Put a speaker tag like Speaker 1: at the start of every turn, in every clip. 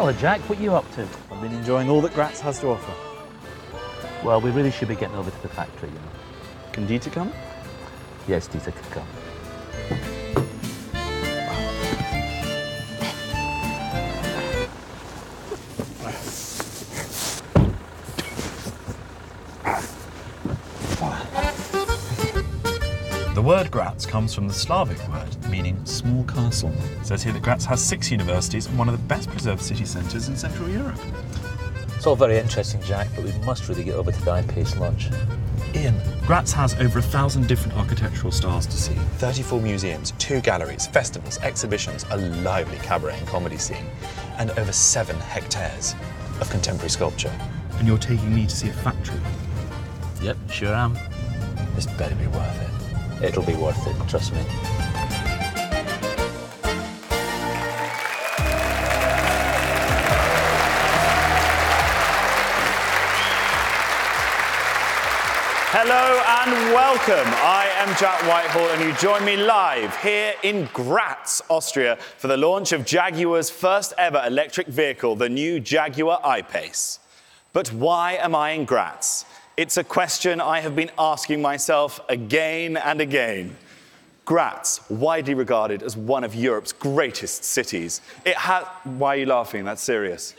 Speaker 1: Hello, Jack. What are you up to?
Speaker 2: I've been enjoying all that Graz has to offer.
Speaker 1: Well, we really should be getting over to the factory, you know.
Speaker 2: Can Dieter come?
Speaker 1: Yes, Dieter can come.
Speaker 3: The word Graz comes from the Slavic word meaning small castle. It says here that Graz has 6 universities and one of the best preserved city centres in Central Europe.
Speaker 1: It's all very interesting, Jack, but we must really get over to the I-PACE launch.
Speaker 3: Ian, Graz has over 1,000 different architectural styles to see.
Speaker 4: 34 museums, 2 galleries, festivals, exhibitions, a lively cabaret and comedy scene, and over 7 hectares of contemporary sculpture.
Speaker 3: And you're taking me to see a factory?
Speaker 1: Yep, sure am.
Speaker 4: This better be worth it.
Speaker 1: It'll be worth it, trust me.
Speaker 5: Hello and welcome. I am Jack Whitehall and you join me live here in Graz, Austria for the launch of Jaguar's first ever electric vehicle, the new Jaguar I-PACE. But why am I in Graz? It's a question I have been asking myself again and again. Graz, widely regarded as one of Europe's greatest cities. Why are you laughing? That's serious.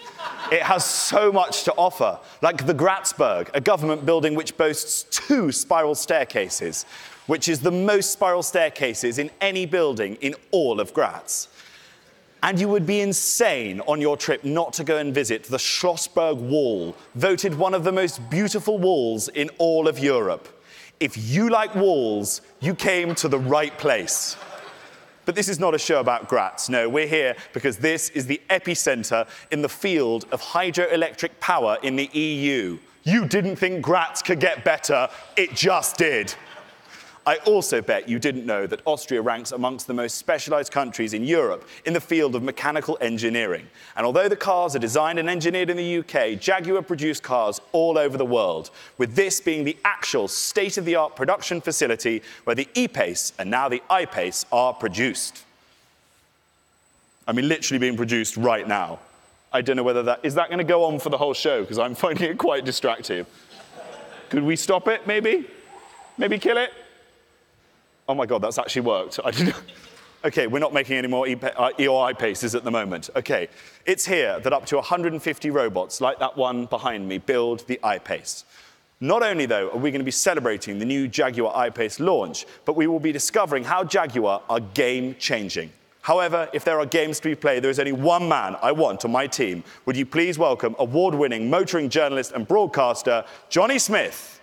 Speaker 5: It has so much to offer, like the Grazberg, a government building which boasts 2 spiral staircases, which is the most spiral staircases in any building in all of Graz. And you would be insane on your trip not to go and visit the Schlossberg Wall, voted one of the most beautiful walls in all of Europe. If you like walls, you came to the right place. But this is not a show about Graz. No, we're here because this is the epicenter in the field of hydroelectric power in the EU. You didn't think Graz could get better. It just did. I also bet you didn't know that Austria ranks amongst the most specialized countries in Europe in the field of mechanical engineering. And although the cars are designed and engineered in the UK, Jaguar produce cars all over the world, with this being the actual state-of-the-art production facility where the E-PACE and now the I-PACE are produced. I mean, literally being produced right now. I don't know whether is that going to go on for the whole show, because I'm finding it quite distracting. Could we stop it, maybe? Maybe kill it? Oh my God, that's actually worked. I didn't. Okay, we're not making any more I-PACEs at the moment. Okay, it's here that up to 150 robots, like that one behind me, build the I-PACE. Not only, though, are we going to be celebrating the new Jaguar I-PACE launch, but we will be discovering how Jaguar are game-changing. However, if there are games to be played, there is only one man I want on my team. Would you please welcome award-winning motoring journalist and broadcaster, Johnny Smith.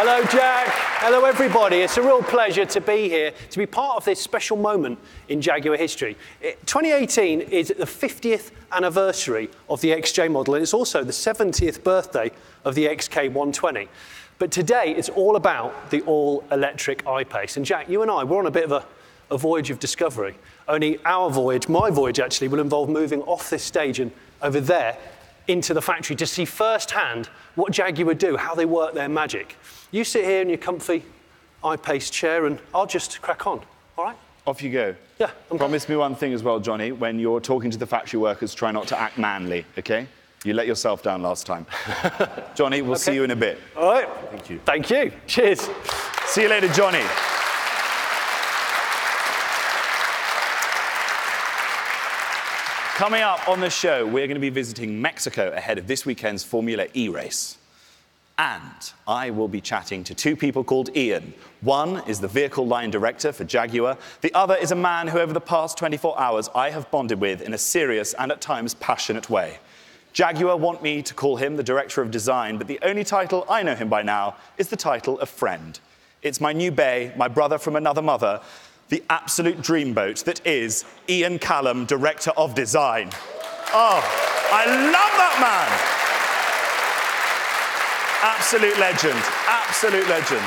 Speaker 6: Hello, Jack. Hello, everybody. It's a real pleasure to be here, to be part of this special moment in Jaguar history. 2018 is the 50th anniversary of the XJ model, and it's also the 70th birthday of the XK120. But today, it's all about the all-electric I-PACE. And Jack, you and I, we're on a bit of a voyage of discovery. Only our voyage, my voyage actually, will involve moving off this stage and over there into the factory to see firsthand what Jaguar do, how they work their magic. You sit here in your comfy I-PACE chair and I'll just crack on, all right?
Speaker 5: Off you go.
Speaker 6: Yeah.
Speaker 5: Promise me one thing as well, Johnny. When you're talking to the factory workers, try not to act manly, OK? You let yourself down last time. Johnny, we'll see you in a bit.
Speaker 6: All right.
Speaker 5: Thank you.
Speaker 6: Thank you. Cheers.
Speaker 5: See you later, Johnny. Coming up on the show, we're going to be visiting Mexico ahead of this weekend's Formula E race. And I will be chatting to 2 people called Ian. One is the vehicle line director for Jaguar. The other is a man who, over the past 24 hours, I have bonded with in a serious and at times passionate way. Jaguar want me to call him the director of design, but the only title I know him by now is the title of friend. It's my new bae, my brother from another mother, the absolute dreamboat that is Ian Callum, Director of Design. Oh, I love that man. Absolute legend, absolute legend.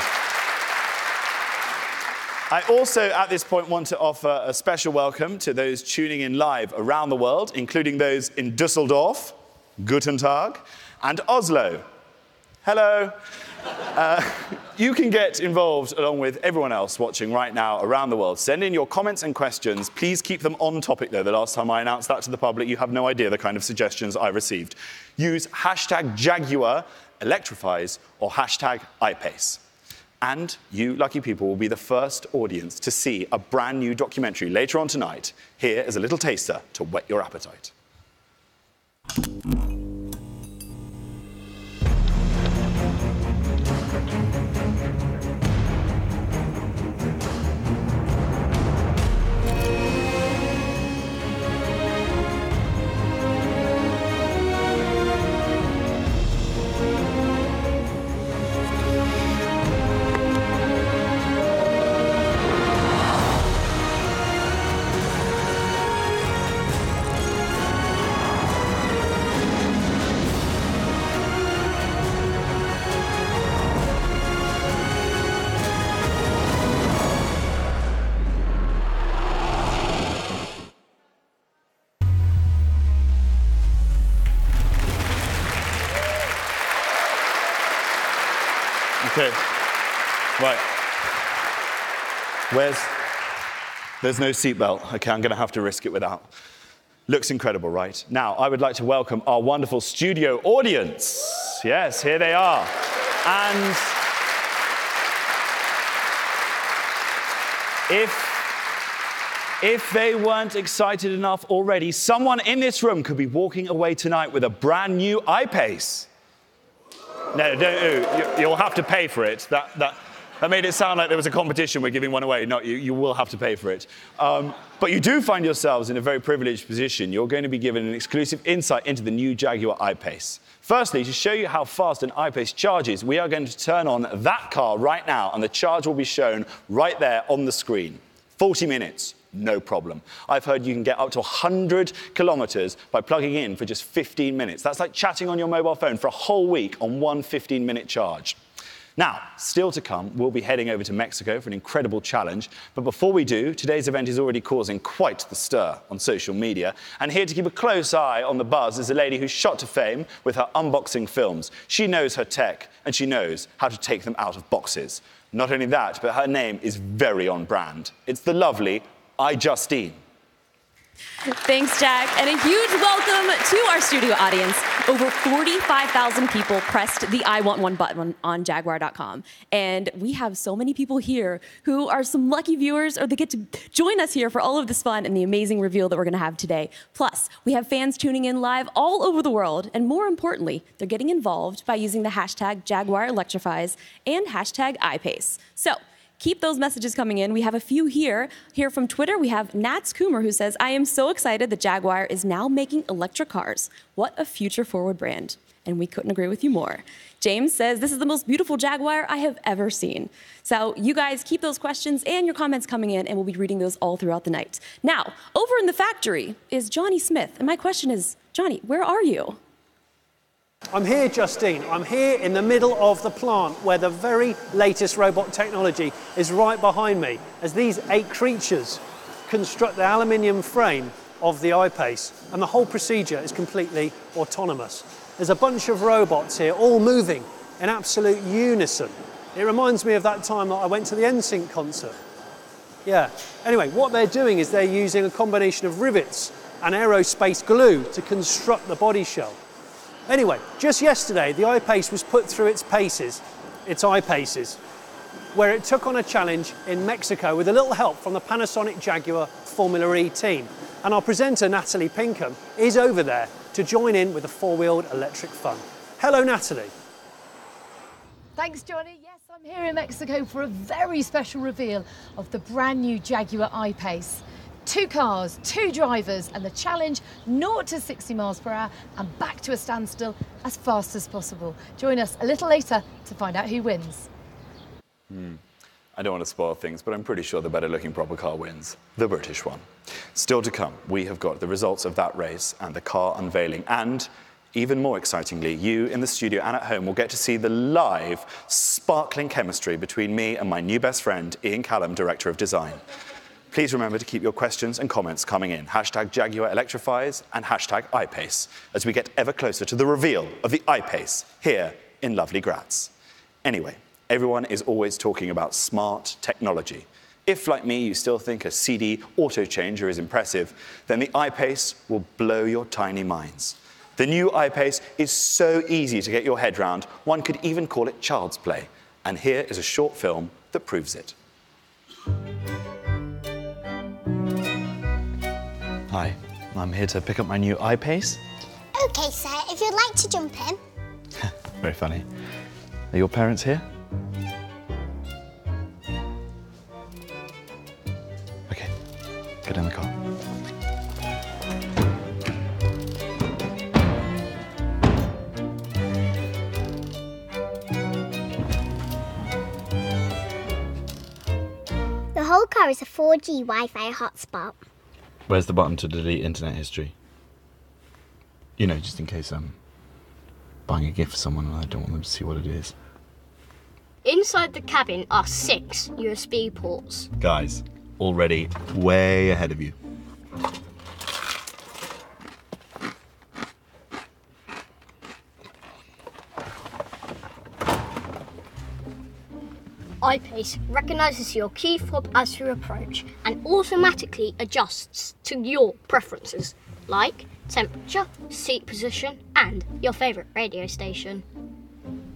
Speaker 5: I also, at this point, want to offer a special welcome to those tuning in live around the world, including those in Düsseldorf, Guten Tag, and Oslo. Hello. you can get involved along with everyone else watching right now around the world. Send in your comments and questions. Please keep them on topic, though. The last time I announced that to the public, you have no idea the kind of suggestions I received. Use hashtag Jaguar electrifies or hashtag I-PACE. And you, lucky people, will be the first audience to see a brand new documentary later on tonight. Here is a little taster to whet your appetite. Okay, right. There's no seatbelt. Okay, I'm going to have to risk it without. Looks incredible, right? Now, I would like to welcome our wonderful studio audience. Yes, here they are. And if they weren't excited enough already, someone in this room could be walking away tonight with a brand new I-PACE. No, don't. You'll have to pay for it. That made it sound like there was a competition. We're giving one away. No, you will have to pay for it. But you do find yourselves in a very privileged position. You're going to be given an exclusive insight into the new Jaguar I-PACE. Firstly, to show you how fast an I-PACE charges, we are going to turn on that car right now, and the charge will be shown right there on the screen. 40 minutes. No problem. I've heard you can get up to 100 kilometers by plugging in for just 15 minutes. That's like chatting on your mobile phone for a whole week on one 15-minute charge. Now, still to come, we'll be heading over to Mexico for an incredible challenge. But before we do, today's event is already causing quite the stir on social media. And here to keep a close eye on the buzz is a lady who's shot to fame with her unboxing films. She knows her tech, and she knows how to take them out of boxes. Not only that, but her name is very on brand. It's the lovely Justine.
Speaker 7: Thanks, Jack, and a huge welcome to our studio audience. Over 45,000 people pressed the I Want One button on Jaguar.com. And we have so many people here who are some lucky viewers, or they get to join us here for all of this fun and the amazing reveal that we're going to have today. Plus, we have fans tuning in live all over the world, and more importantly, they're getting involved by using the hashtag Jaguar Electrifies and hashtag I-PACE. So, keep those messages coming in. We have a few here. Here from Twitter, we have Nats Coomer, who says, I am so excited that Jaguar is now making electric cars. What a future-forward brand. And we couldn't agree with you more. James says, this is the most beautiful Jaguar I have ever seen. So you guys keep those questions and your comments coming in, and we'll be reading those all throughout the night. Now, over in the factory is Johnny Smith. And my question is, Johnny, where are you?
Speaker 6: I'm here, Justine. I'm here in the middle of the plant where the very latest robot technology is right behind me as these 8 creatures construct the aluminium frame of the I-PACE, and the whole procedure is completely autonomous. There's a bunch of robots here all moving in absolute unison. It reminds me of that time that I went to the NSYNC concert. Yeah. Anyway, what they're doing is they're using a combination of rivets and aerospace glue to construct the body shell. Anyway, just yesterday, the I-PACE was put through its I-PACEs, where it took on a challenge in Mexico with a little help from the Panasonic Jaguar Formula E team. And our presenter, Natalie Pinkham, is over there to join in with the four-wheeled electric fun. Hello, Natalie.
Speaker 8: Thanks, Johnny. Yes, I'm here in Mexico for a very special reveal of the brand new Jaguar I-PACE. 2 cars, 2 drivers, and the challenge 0 to 60 miles per hour and back to a standstill as fast as possible. Join us a little later to find out who wins.
Speaker 5: I don't want to spoil things, but I'm pretty sure the better-looking proper car wins. The British one. Still to come, we have got the results of that race and the car unveiling. And, even more excitingly, you in the studio and at home will get to see the live, sparkling chemistry between me and my new best friend, Callum, Director of Design. Please remember to keep your questions and comments coming in. Hashtag Jaguar Electrifies and hashtag I-PACE as we get ever closer to the reveal of the I-PACE here in lovely Graz. Anyway, everyone is always talking about smart technology. If, like me, you still think a CD auto changer is impressive, then the I-PACE will blow your tiny minds. The new I-PACE is so easy to get your head round, one could even call it child's play. And here is a short film that proves it.
Speaker 3: Hi, I'm here to pick up my new I-PACE.
Speaker 9: OK, sir, if you'd like to jump in.
Speaker 3: Very funny. Are your parents here? OK, get in the car.
Speaker 9: The whole car is a 4G Wi-Fi hotspot.
Speaker 3: Where's the button to delete internet history? You know, just in case I'm buying a gift for someone and I don't want them to see what it is.
Speaker 10: Inside the cabin are 6 USB ports.
Speaker 3: Guys, already way ahead of you.
Speaker 10: I-PACE recognises your key fob as you approach and automatically adjusts to your preferences, like temperature, seat position, and your favourite radio station.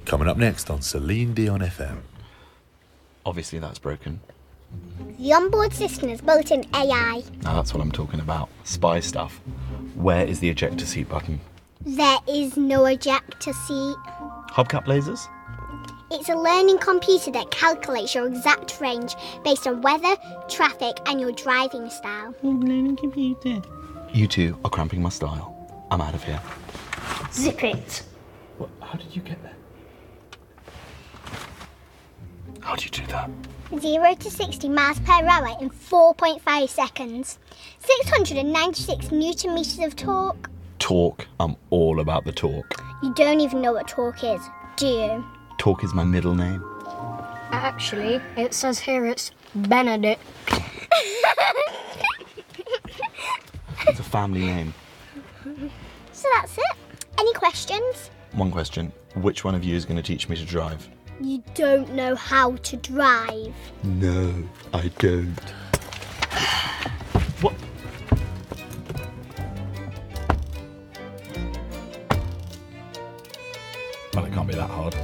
Speaker 11: Coming up next on Celine Dion FM.
Speaker 3: Obviously that's broken.
Speaker 9: The onboard system is built-in AI.
Speaker 3: Now that's what I'm talking about. Spy stuff. Where is the ejector seat button?
Speaker 9: There is no ejector seat.
Speaker 3: Hubcap lasers?
Speaker 9: It's a learning computer that calculates your exact range based on weather, traffic, and your driving style.
Speaker 3: Learning computer. You two are cramping my style. I'm out of here.
Speaker 10: Zip it.
Speaker 3: What? How did you get there? How do you do that?
Speaker 9: 0 to 60 miles per hour in 4.5 seconds. 696 newton meters of torque.
Speaker 3: Torque. I'm all about the torque.
Speaker 9: You don't even know what torque is, do you?
Speaker 3: Torque is my middle name.
Speaker 10: Actually, it says here it's Benedict.
Speaker 3: It's a family name.
Speaker 9: So that's it. Any questions?
Speaker 3: One question. Which one of you is going to teach me to drive?
Speaker 9: You don't know how to drive.
Speaker 3: No, I don't. What? Well, it can't be that hard.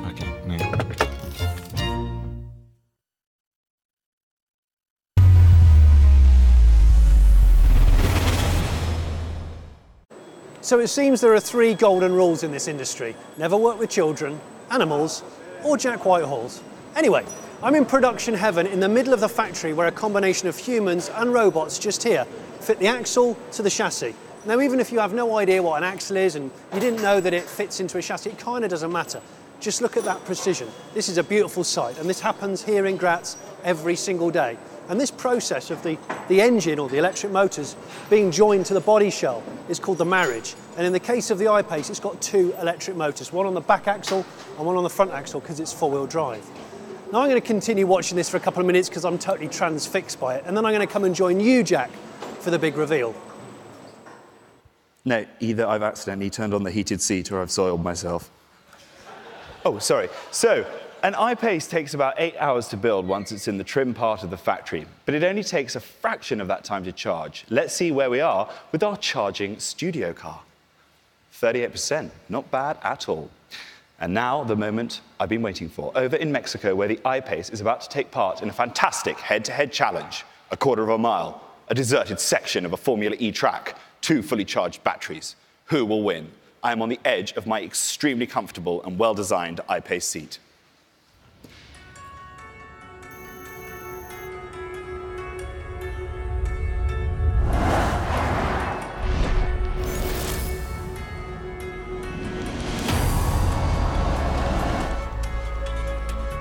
Speaker 3: Okay, no.
Speaker 6: So it seems there are 3 golden rules in this industry. Never work with children, animals, or Jack Whitehall's. Anyway, I'm in production heaven in the middle of the factory where a combination of humans and robots just here fit the axle to the chassis. Now, even if you have no idea what an axle is and you didn't know that it fits into a chassis, it kind of doesn't matter. Just look at that precision. This is a beautiful sight, and this happens here in Graz every single day. And this process of the engine or the electric motors being joined to the body shell is called the marriage. And in the case of the I-PACE, it's got 2 electric motors, one on the back axle and one on the front axle because it's 4-wheel drive. Now I'm going to continue watching this for a couple of minutes because I'm totally transfixed by it, and then I'm going to come and join you, Jack, for the big reveal.
Speaker 5: No, either I've accidentally turned on the heated seat or I've soiled myself. Oh, sorry. So, an I-PACE takes about 8 hours to build once it's in the trim part of the factory, but it only takes a fraction of that time to charge. Let's see where we are with our charging studio car. 38%, not bad at all. And now, the moment I've been waiting for, over in Mexico, where the I-PACE is about to take part in a fantastic head-to-head challenge. A quarter of a mile, a deserted section of a Formula E track, 2 fully charged batteries. Who will win? I am on the edge of my extremely comfortable and well-designed I-PACE seat.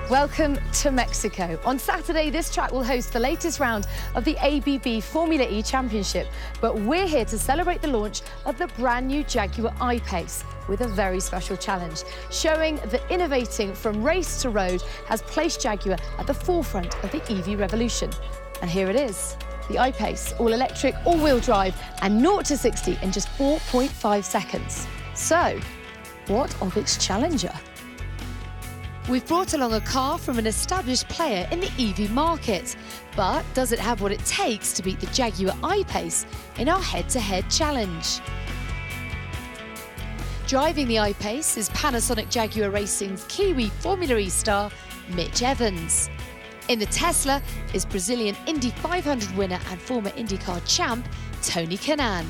Speaker 8: Welcome to Mexico. On Saturday, this track will host the latest round of the ABB Formula E Championship. But we're here to celebrate the launch of the brand new Jaguar I-PACE with a very special challenge, showing that innovating from race to road has placed Jaguar at the forefront of the EV revolution. And here it is, the I-PACE, all-electric, all-wheel drive, and 0 to 60 in just 4.5 seconds. So, What of its challenger? We've brought along a car from an established player in the EV market, but does it have what it takes to beat the Jaguar I-PACE in our head-to-head challenge? Driving the I-PACE is Panasonic Jaguar Racing's Kiwi Formula E star, Mitch Evans. In the Tesla is Brazilian Indy 500 winner and former IndyCar champ, Tony Kanaan.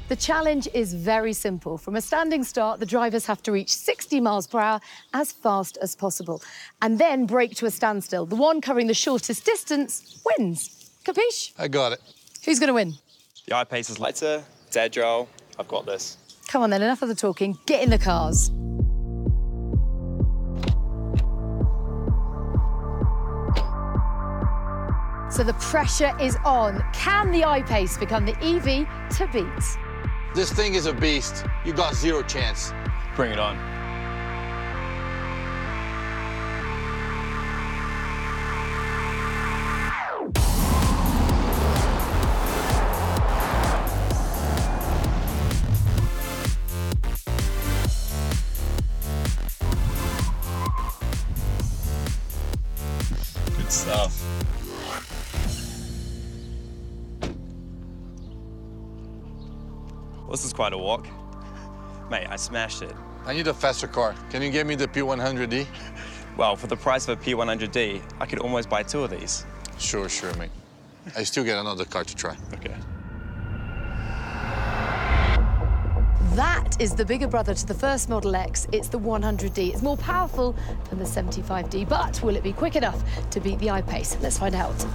Speaker 8: The challenge is very simple. From a standing start, the drivers have to reach 60 miles per hour as fast as possible and then brake to a standstill. The one covering the shortest distance wins. Capiche?
Speaker 12: I got it.
Speaker 8: Who's going to win?
Speaker 13: The I-PACE is lighter, it's agile. I've got this.
Speaker 8: Come on then, enough of the talking. Get in the cars. So the pressure is on. Can the I-PACE become the EV to beat?
Speaker 12: This thing is a beast. You got zero chance.
Speaker 13: Bring it on.
Speaker 12: Good stuff.
Speaker 13: This is quite a walk. Mate, I smashed it.
Speaker 12: I need a faster car. Can you get me the P100D?
Speaker 13: Well, for the price of a P100D, I could almost buy 2 of these.
Speaker 12: Sure, mate. I still get another car to try.
Speaker 13: Okay.
Speaker 8: That is the bigger brother to the first Model X. It's the 100D. It's more powerful than the 75D, but will it be quick enough to beat the I-PACE? Let's find out.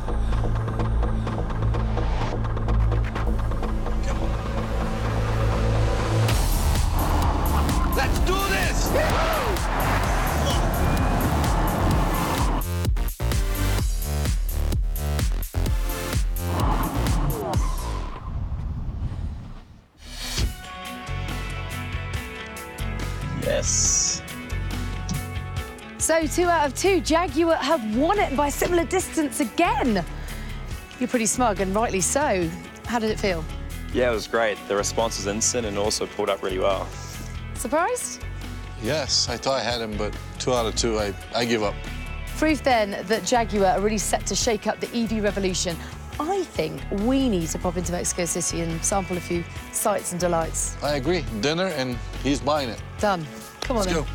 Speaker 12: Let's do this!
Speaker 13: Yes.
Speaker 8: So 2 out of 2, Jaguar have won it by a similar distance again. You're pretty smug, and rightly so. How did it feel?
Speaker 13: Yeah, it was great. The response was instant and also pulled up really well.
Speaker 8: Surprised?
Speaker 12: Yes, I thought I had him, but 2 out of 2, I give up.
Speaker 8: Proof then that Jaguar are really set to shake up the EV revolution. I think we need to pop into Mexico City and sample a few sights and delights.
Speaker 12: I agree. Dinner, and he's buying it.
Speaker 8: Done. Come on
Speaker 12: Let's
Speaker 8: then.
Speaker 12: go.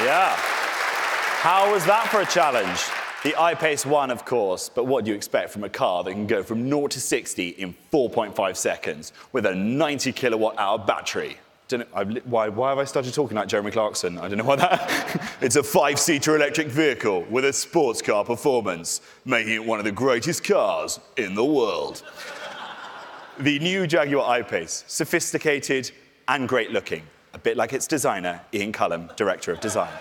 Speaker 5: Yeah. How was that for a challenge? The I-PACE won, of course, but what do you expect from a car that can go from 0 to 60 in 4.5 seconds with a 90 kilowatt-hour battery? Why have I started talking like Jeremy Clarkson? I don't know why that... It's a 5-seater electric vehicle with a sports car performance, making it one of the greatest cars in the world. The new Jaguar I-PACE, sophisticated and great-looking, a bit like its designer, Callum, Director of Design.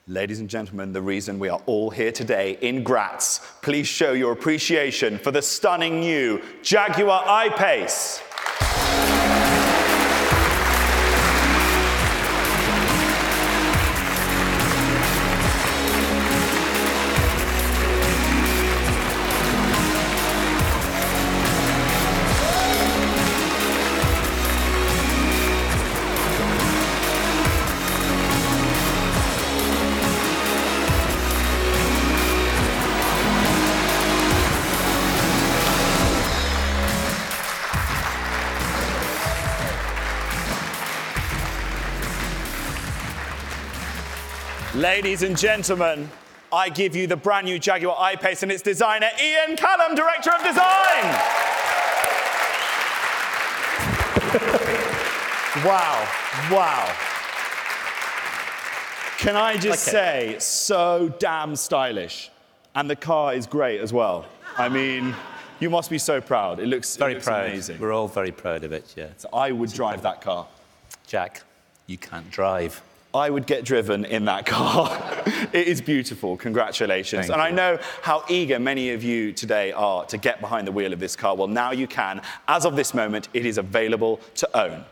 Speaker 5: Ladies and gentlemen, the reason we are all here today in Graz, please show your appreciation for the stunning new Jaguar I-PACE. Ladies and gentlemen, I give you the brand new Jaguar I-PACE and its designer, Callum, Director of Design. Wow, wow. Can I just say, so damn stylish. And the car is great as well. I mean, you must be so proud. It looks amazing.
Speaker 1: We're all very proud of it, yeah.
Speaker 5: So I would drive that car.
Speaker 1: Jack, you can't drive.
Speaker 5: I would get driven in that car. It is beautiful. Congratulations.
Speaker 1: Thank
Speaker 5: and I
Speaker 1: you.
Speaker 5: know how eager many of you today are to get behind the wheel of this car. Well, now you can. As of this moment, it is available to own.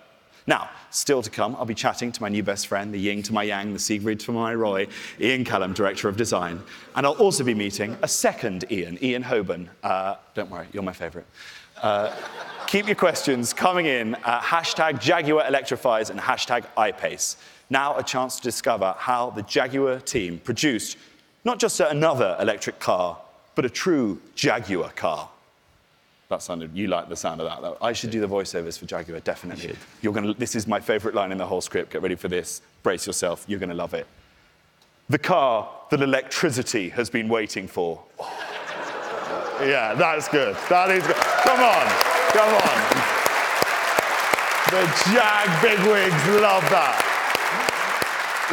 Speaker 5: Now, still to come, I'll be chatting to my new best friend, the yin to my yang, the Siegfried to my Roy, Ian Callum, Director of Design. And I'll also be meeting a second Ian, Ian Hoban. Don't worry, you're my favourite. Keep your questions coming in at hashtag Jaguar Electrifies and hashtag I-PACE. Now a chance to discover how the Jaguar team produced not just another electric car, but a true Jaguar car. That sounded, you like the sound of that, though. I should do the voiceovers for Jaguar, definitely. This is my favourite line in the whole script. Get ready for this. Brace yourself. You're going to love it. The car that electricity has been waiting for. Yeah, that's good. That is good. Come on. Come on. The Jag bigwigs love that.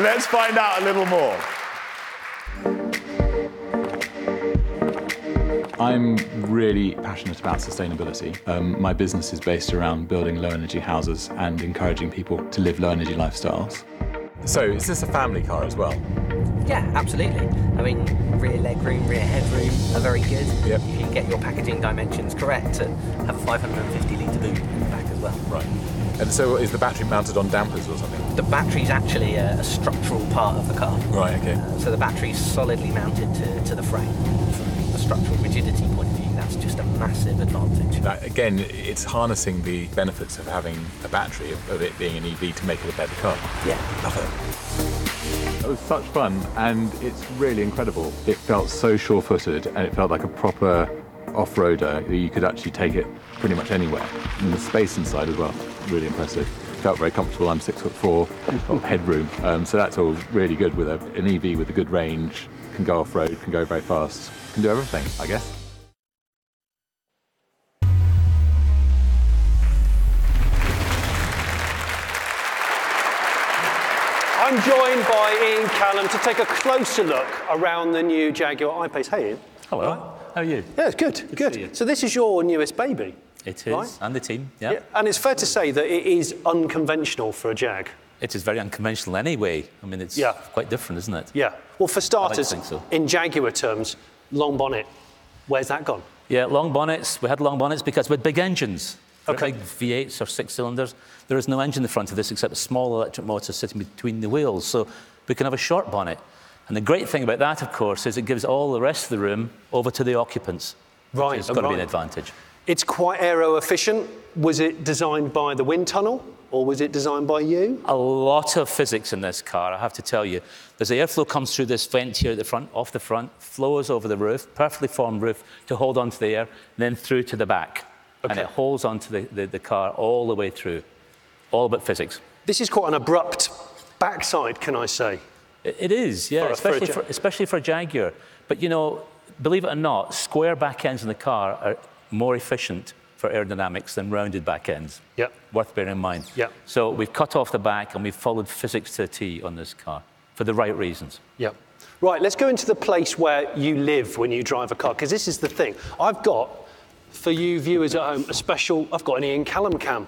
Speaker 5: Let's find out a little more.
Speaker 14: I'm really passionate about sustainability. My business is based around building low-energy houses and encouraging people to live low-energy lifestyles.
Speaker 15: So, is this a family car as well?
Speaker 16: Yeah, absolutely. I mean, rear legroom, rear headroom are very good.
Speaker 15: Yep.
Speaker 16: You can get your packaging dimensions correct to have a 550-litre boot in the back as well.
Speaker 15: Right. And so, is the battery mounted on dampers or something?
Speaker 16: The battery's actually a structural part of the car.
Speaker 15: Right, okay.
Speaker 16: So the battery's solidly mounted to the frame. From a structural rigidity point of view, that's just a massive advantage.
Speaker 15: That, again, it's harnessing the benefits of having a battery, of it being an EV, to make it a better car.
Speaker 16: Yeah, love it.
Speaker 14: It was such fun, and it's really incredible. It felt so sure-footed, and it felt like a proper off-roader. You could actually take it pretty much anywhere. And the space inside as well, really impressive. Felt very comfortable. I'm 6'4", got headroom, so that's all really good with an EV with a good range. Can go off-road, can go very fast, can do everything, I guess.
Speaker 6: I'm joined by Ian Callum to take a closer look around the new Jaguar I-PACE. Hey, Ian.
Speaker 1: Hello.
Speaker 6: Right.
Speaker 1: How are you?
Speaker 6: Yeah, it's good. Good. So this is your newest baby.
Speaker 1: It is,
Speaker 6: right?
Speaker 1: And the team, yeah.
Speaker 6: And it's fair to say that it is unconventional for a Jag.
Speaker 1: It is very unconventional anyway. I mean, it's quite different, isn't it?
Speaker 6: Yeah. Well, for starters,
Speaker 1: think so.
Speaker 6: in Jaguar terms, long bonnet, where's that gone?
Speaker 1: Yeah, long bonnets. We had long bonnets because we had big engines.
Speaker 6: Okay.
Speaker 1: Big V8s or 6 cylinders. There is no engine in the front of this except a small electric motor sitting between the wheels. So we can have a short bonnet. And the great thing about that, of course, is it gives all the rest of the room over to the occupants.
Speaker 6: Right.
Speaker 1: It's got to be an advantage.
Speaker 6: It's quite aero efficient. Was it designed by the wind tunnel or was it designed by you?
Speaker 1: A lot of physics in this car, I have to tell you. There's the airflow comes through this vent here at the front, off the front, flows over the roof, perfectly formed roof to hold onto the air, and then through to the back. Okay. And it holds onto the car all the way through. All about physics.
Speaker 6: This is quite an abrupt backside, can I say?
Speaker 1: It is, yeah, especially for a Jaguar. But, you know, believe it or not, square back ends in the car are more efficient for aerodynamics than rounded back ends.
Speaker 6: Yep.
Speaker 1: Worth bearing in mind.
Speaker 6: Yep.
Speaker 1: So we've cut off the back and we've followed physics to the T on this car for the right reasons.
Speaker 6: Yep. Right, let's go into the place where you live when you drive a car, because this is the thing. I've got, for you viewers at home, I've got an Ian Callum cam.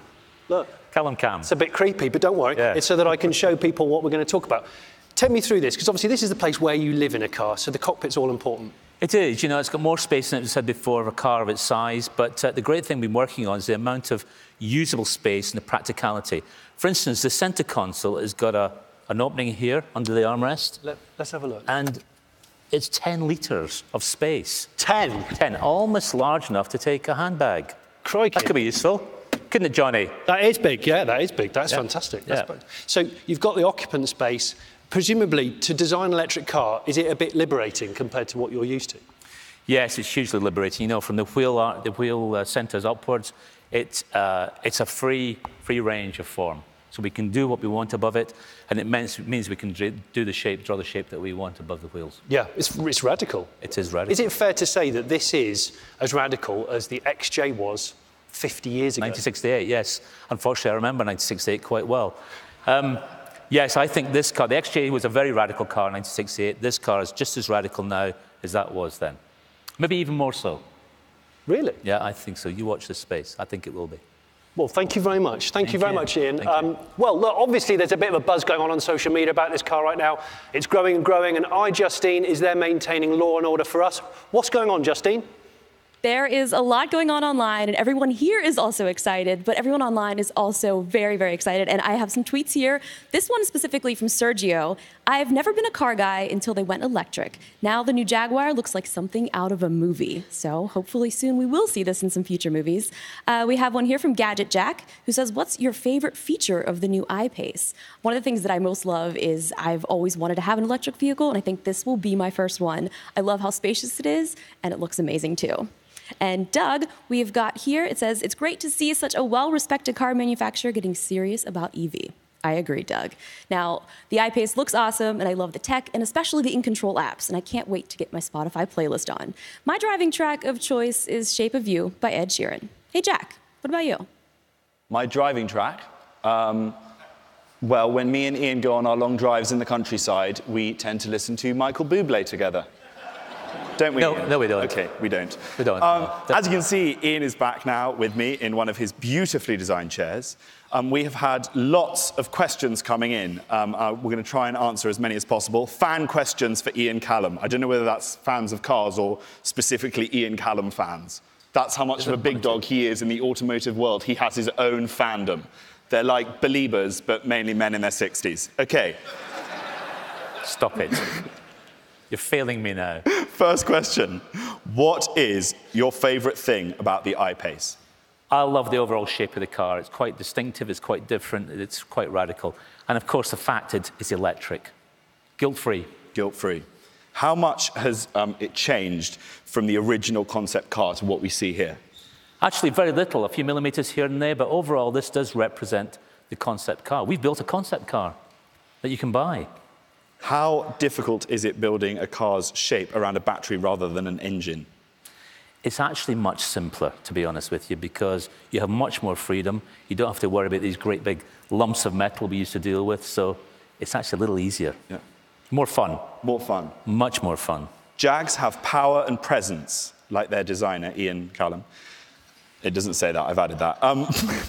Speaker 6: Look.
Speaker 1: Callum cam.
Speaker 6: It's a bit creepy, but don't worry.
Speaker 1: Yeah.
Speaker 6: It's so that I can show people what we're going to talk about. Take me through this, because obviously this is the place where you live in a car, so the cockpit's all important.
Speaker 1: It is, you know, it's got more space than it was said before of a car of its size, but the great thing we've been working on is the amount of usable space and the practicality. For instance, the centre console has got an opening here under the armrest.
Speaker 6: Let's have a look.
Speaker 1: And it's 10 litres of space.
Speaker 6: 10?
Speaker 1: 10, almost large enough to take a handbag.
Speaker 6: Crikey.
Speaker 1: That could be useful, couldn't it, Johnny?
Speaker 6: That is big, yeah, that is big. That's fantastic. So you've got the occupant space. Presumably, to design an electric car, is it a bit liberating compared to what you're used to?
Speaker 1: Yes, it's hugely liberating. You know, from the wheel centres upwards, it's a free range of form. So we can do what we want above it, and it means we can draw the shape that we want above the wheels.
Speaker 6: Yeah, it's radical.
Speaker 1: It is radical.
Speaker 6: Is it fair to say that this is as radical as the XJ was 50 years ago?
Speaker 1: 1968, yes. Unfortunately, I remember 1968 quite well. Yes, I think this car, the XJ was a very radical car in 1968. This car is just as radical now as that was then. Maybe even more so.
Speaker 6: Really?
Speaker 1: Yeah, I think so. You watch this space. I think it will be.
Speaker 6: Well, thank you very much. Thank you very much, Ian.
Speaker 1: Thank you.
Speaker 6: Well, look, obviously there's a bit of a buzz going on social media about this car right now. It's growing and growing, and iJustine is there maintaining law and order for us. What's going on, Justine?
Speaker 7: There is a lot going on online, and everyone here is also excited, but everyone online is also very, very excited. And I have some tweets here. This one specifically from Sergio. I've never been a car guy until they went electric. Now the new Jaguar looks like something out of a movie. So hopefully soon we will see this in some future movies. We have one here from Gadget Jack, who says, what's your favorite feature of the new I-PACE? One of the things that I most love is I've always wanted to have an electric vehicle, and I think this will be my first one. I love how spacious it is, and it looks amazing too. And Doug, we've got here, it says, it's great to see such a well-respected car manufacturer getting serious about EV. I agree, Doug. Now, the I-PACE looks awesome, and I love the tech, and especially the in-control apps, and I can't wait to get my Spotify playlist on. My driving track of choice is Shape of You by Ed Sheeran. Hey, Jack, what about you?
Speaker 5: My driving track? Well, when me and Ian go on our long drives in the countryside, we tend to listen to Michael Bublé together. Don't we?
Speaker 1: No, we don't.
Speaker 5: Okay, we don't.
Speaker 1: We don't.
Speaker 5: As you can see, Ian is back now with me in one of his beautifully designed chairs. We have had lots of questions coming in. We're going to try and answer as many as possible. Fan questions for Ian Callum. I don't know whether that's fans of cars or specifically Ian Callum fans. That's how much of a big dog he is in the automotive world. He has his own fandom. They're like Beliebers, but mainly men in their 60s. Okay.
Speaker 1: Stop it. You're failing me now.
Speaker 5: First question. What is your favourite thing about the I-PACE?
Speaker 1: I love the overall shape of the car. It's quite distinctive, it's quite different, it's quite radical. And of course, the fact it's electric. Guilt-free.
Speaker 5: Guilt-free. How much has it changed from the original concept car to what we see here?
Speaker 1: Actually, very little, a few millimetres here and there, but overall, this does represent the concept car. We've built a concept car that you can buy.
Speaker 5: How difficult is it building a car's shape around a battery rather than an engine?
Speaker 1: It's actually much simpler, to be honest with you, because you have much more freedom. You don't have to worry about these great big lumps of metal we used to deal with, so it's actually a little easier.
Speaker 5: Yeah.
Speaker 1: More fun.
Speaker 5: More fun.
Speaker 1: Much more fun.
Speaker 5: Jags have power and presence, like their designer, Ian Callum. It doesn't say that, I've added that.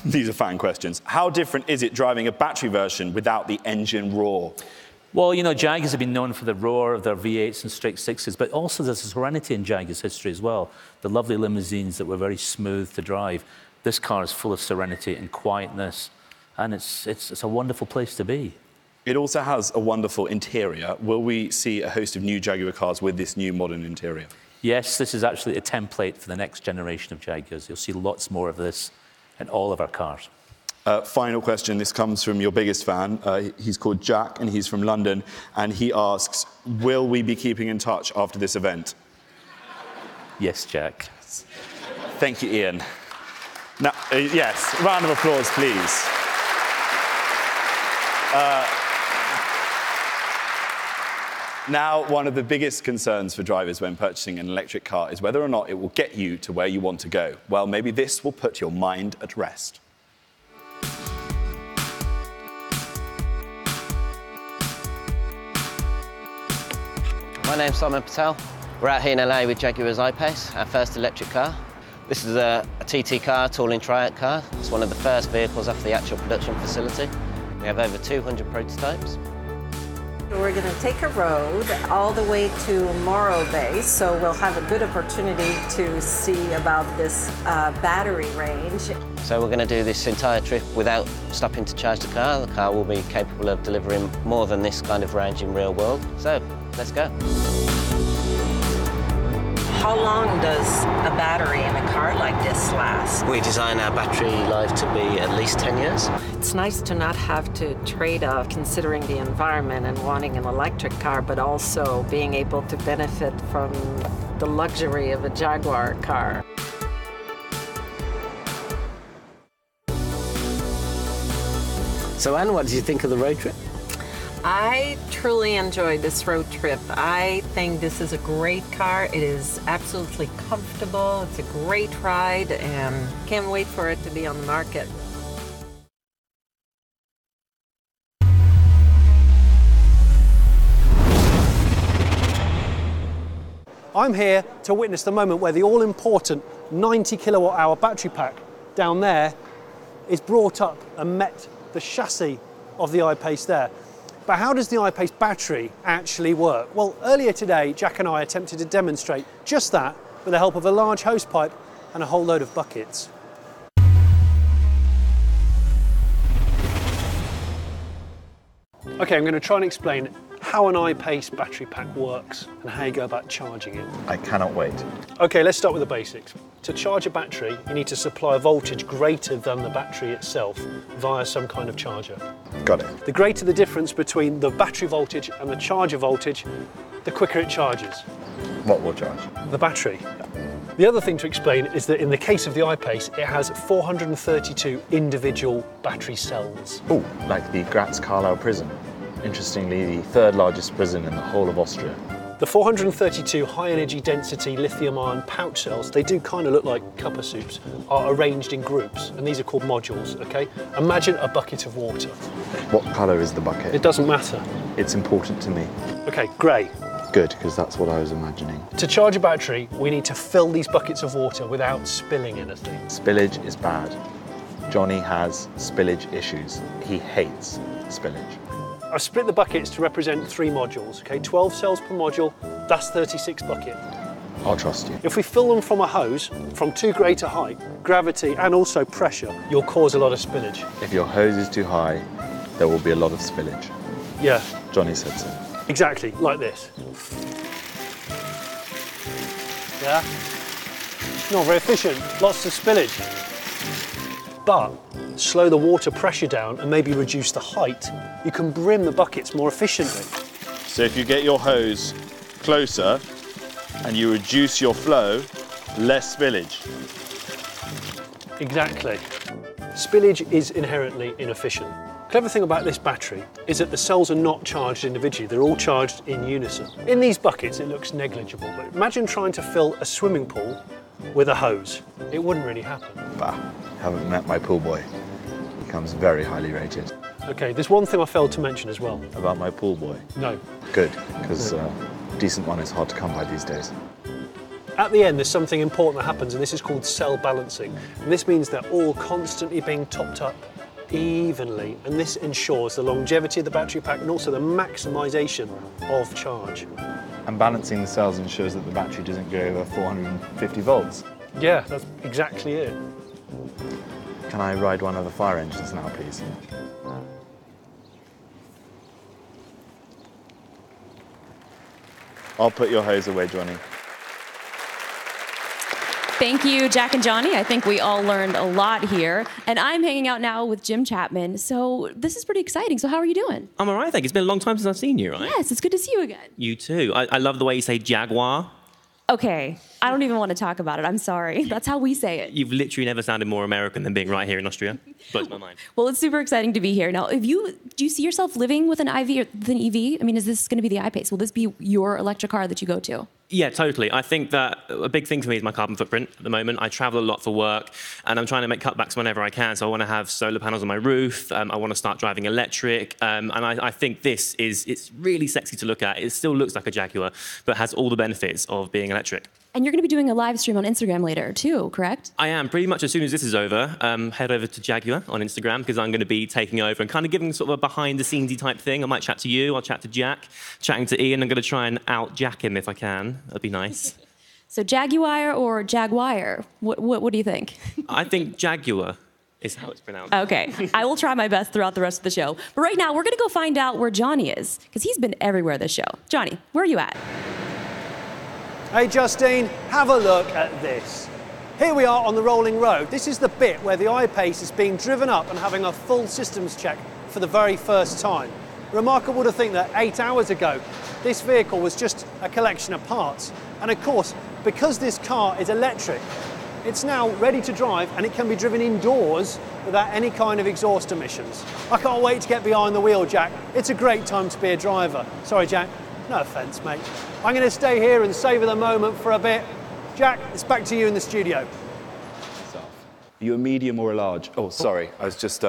Speaker 5: These are fan questions. How different is it driving a battery version without the engine roar?
Speaker 1: Well, you know, Jaguars have been known for the roar of their V8s and straight sixes, but also there's a serenity in Jaguars' history as well. The lovely limousines that were very smooth to drive. This car is full of serenity and quietness, and it's a wonderful place to be.
Speaker 5: It also has a wonderful interior. Will we see a host of new Jaguar cars with this new modern interior?
Speaker 1: Yes, this is actually a template for the next generation of Jaguars. You'll see lots more of this in all of our cars.
Speaker 5: Final question. This comes from your biggest fan. He's called Jack, and he's from London. And he asks, will we be keeping in touch after this event?
Speaker 1: Yes, Jack.
Speaker 5: Thank you, Ian. Now, yes, round of applause, please. Now, one of the biggest concerns for drivers when purchasing an electric car is whether or not it will get you to where you want to go. Well, maybe this will put your mind at rest.
Speaker 17: My name's Simon Patel. We're out here in LA with Jaguar's I-PACE, our first electric car. This is a TT car, Touring Triac car. It's one of the first vehicles off the actual production facility. We have over 200 prototypes.
Speaker 18: We're going to take a road all the way to Morro Bay, so we'll have a good opportunity to see about this battery range.
Speaker 17: So we're going to do this entire trip without stopping to charge the car. The car will be capable of delivering more than this kind of range in real world. So let's go.
Speaker 18: How long does a battery in a car like this last?
Speaker 17: We design our battery life to be at least 10 years.
Speaker 18: It's nice to not have to trade off considering the environment and wanting an electric car, but also being able to benefit from the luxury of a Jaguar car.
Speaker 17: So Anne, what did you think of the road trip?
Speaker 18: I truly enjoyed this road trip. I think this is a great car. It is absolutely comfortable. It's a great ride, and can't wait for it to be on the market.
Speaker 6: I'm here to witness the moment where the all-important 90 kilowatt-hour battery pack down there is brought up and met the chassis of the I-PACE there. But how does the I-PACE battery actually work? Well, earlier today, Jack and I attempted to demonstrate just that with the help of a large hose pipe and a whole load of buckets. Okay, I'm going to try and explain how an I-PACE battery pack works and how you go about charging it.
Speaker 3: I cannot wait.
Speaker 6: Okay, let's start with the basics. To charge a battery, you need to supply a voltage greater than the battery itself via some kind of charger.
Speaker 3: Got it.
Speaker 6: The greater the difference between the battery voltage and the charger voltage, the quicker it charges.
Speaker 3: What will charge?
Speaker 6: The battery. The other thing to explain is that in the case of the I-PACE, it has 432 individual battery cells.
Speaker 3: Oh, like the Graz Carlisle prison. Interestingly, the third largest prison in the whole of Austria.
Speaker 6: The 432 high energy density lithium-ion pouch cells, they do kind of look like cuppa soups, are arranged in groups, and these are called modules, okay? Imagine a bucket of water.
Speaker 3: What colour is the bucket?
Speaker 6: It doesn't matter.
Speaker 3: It's important to me.
Speaker 6: Okay, grey.
Speaker 3: Good, because that's what I was imagining.
Speaker 6: To charge a battery, we need to fill these buckets of water without spilling anything.
Speaker 3: Spillage is bad. Johnny has spillage issues. He hates spillage.
Speaker 6: I've split the buckets to represent 3 modules, okay? 12 cells per module, that's 36 buckets.
Speaker 3: I'll trust you.
Speaker 6: If we fill them from a hose, from too great a height, gravity and also pressure, you'll cause a lot of spillage.
Speaker 3: If your hose is too high, there will be a lot of spillage.
Speaker 6: Yeah.
Speaker 3: Johnny said so.
Speaker 6: Exactly, like this. Yeah? Not very efficient, lots of spillage. But slow the water pressure down and maybe reduce the height, you can brim the buckets more efficiently.
Speaker 5: So if you get your hose closer and you reduce your flow, less spillage.
Speaker 6: Exactly. Spillage is inherently inefficient. Clever thing about this battery is that the cells are not charged individually, they're all charged in unison. In these buckets it looks negligible, but imagine trying to fill a swimming pool with a hose. It wouldn't really happen.
Speaker 3: Bah, haven't met my pool boy. He comes very highly rated.
Speaker 6: Okay, there's one thing I failed to mention as well.
Speaker 3: About my pool boy?
Speaker 6: No.
Speaker 3: Good, because a decent one is hard to come by these days.
Speaker 6: At the end, there's something important that happens, and this is called cell balancing. And this means they're all constantly being topped up evenly, and this ensures the longevity of the battery pack and also the maximisation of charge.
Speaker 3: And balancing the cells ensures that the battery doesn't go over 450 volts.
Speaker 6: Yeah, that's exactly it.
Speaker 3: Can I ride one of the fire engines now, please?
Speaker 5: I'll put your hose away, Johnny.
Speaker 7: Thank you, Jack and Johnny. I think we all learned a lot here. And I'm hanging out now with Jim Chapman. So this is pretty exciting. So how are you doing?
Speaker 19: I'm all right, thank you. It's been a long time since I've seen you, right?
Speaker 7: Yes, it's good to see you again.
Speaker 19: You too. I love the way you say Jaguar.
Speaker 7: Okay, I don't even want to talk about it. I'm sorry. That's how we say it.
Speaker 19: You've literally never sounded more American than being right here in Austria. Blows my mind.
Speaker 7: Well, it's super exciting to be here. Now, do you see yourself living with an IV or with an EV? I mean, is this going to be the I-PACE? Will this be your electric car that you go to?
Speaker 19: Yeah, totally. I think that a big thing for me is my carbon footprint at the moment. I travel a lot for work, and I'm trying to make cutbacks whenever I can. So I want to have solar panels on my roof. I want to start driving electric. And I think it's really sexy to look at. It still looks like a Jaguar, but has all the benefits of being electric.
Speaker 7: And you're going to be doing a live stream on Instagram later too, correct?
Speaker 19: I am. Pretty much as soon as this is over, head over to Jaguar on Instagram, because I'm going to be taking over and kind of giving sort of a behind-the-scenes-y type thing. I might chat to you, I'll chat to Jack, chatting to Ian. I'm going to try and out-Jack him if I can. That'd be nice.
Speaker 7: So Jaguar or Jaguar? What do you think?
Speaker 19: I think Jaguar is how it's pronounced.
Speaker 7: Okay, I will try my best throughout the rest of the show. But right now, we're going to go find out where Johnny is, because he's been everywhere this show. Johnny, where are you at?
Speaker 6: Hey Justine, have a look at this. Here we are on the rolling road. This is the bit where the I-PACE is being driven up and having a full systems check for the very first time. Remarkable to think that 8 hours ago, this vehicle was just a collection of parts. And of course, because this car is electric, it's now ready to drive and it can be driven indoors without any kind of exhaust emissions. I can't wait to get behind the wheel, Jack. It's a great time to be a driver. Sorry, Jack. No offence, mate. I'm going to stay here and savour the moment for a bit. Jack, it's back to you in the studio.
Speaker 5: Are you a medium or a large? Oh, sorry. I was just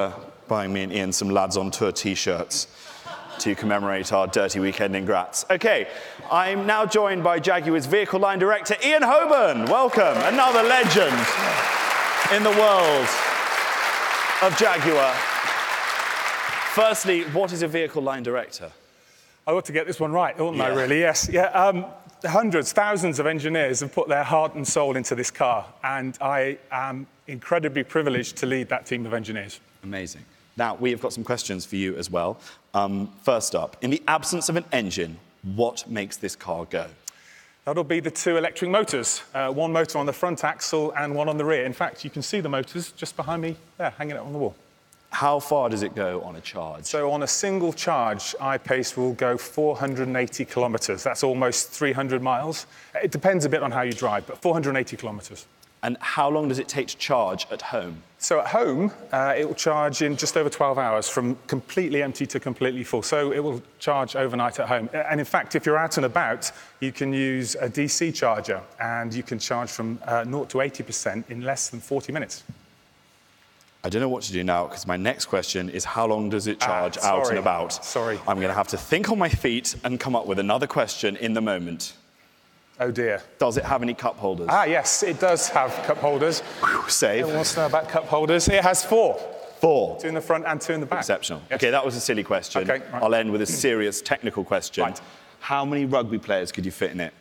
Speaker 5: buying me and Ian some Lads on Tour t-shirts. to commemorate our dirty weekend in Graz. OK, I'm now joined by Jaguar's vehicle line director, Ian Hoban. Welcome, another legend in the world of Jaguar. Firstly, what is a vehicle line director?
Speaker 20: I ought to get this one right, oughtn't I, really? Yes. Yeah, hundreds, thousands of engineers have put their heart and soul into this car, and I am incredibly privileged to lead that team of engineers.
Speaker 5: Amazing. Now, we have got some questions for you as well. First up, in the absence of an engine, what makes this car go?
Speaker 20: That'll be the two electric motors, one motor on the front axle and one on the rear. In fact, you can see the motors just behind me there, hanging out on the wall.
Speaker 5: How far does it go on a charge?
Speaker 20: So on a single charge, I-PACE will go 480 kilometres. That's almost 300 miles. It depends a bit on how you drive, but 480 kilometres.
Speaker 5: And how long does it take to charge at home?
Speaker 20: So at home, it will charge in just over 12 hours from completely empty to completely full. So it will charge overnight at home. And in fact, if you're out and about, you can use a DC charger and you can charge from 0 to 80% in less than 40 minutes.
Speaker 5: I don't know what to do now, because my next question is how long does it charge out and about?
Speaker 20: Sorry.
Speaker 5: I'm going to have to think on my feet and come up with another question in the moment.
Speaker 20: Oh, dear.
Speaker 5: Does it have any cup holders?
Speaker 20: Ah, yes, it does have cup holders.
Speaker 5: Save.
Speaker 20: Everyone wants to know about cup holders. It has 4.
Speaker 5: 4.
Speaker 20: 2 in the front and 2 in the back.
Speaker 5: Exceptional.
Speaker 20: Yes.
Speaker 5: OK, that was a silly question.
Speaker 20: Okay, right.
Speaker 5: I'll end with a serious technical question.
Speaker 20: Right.
Speaker 5: How many rugby players could you fit in it?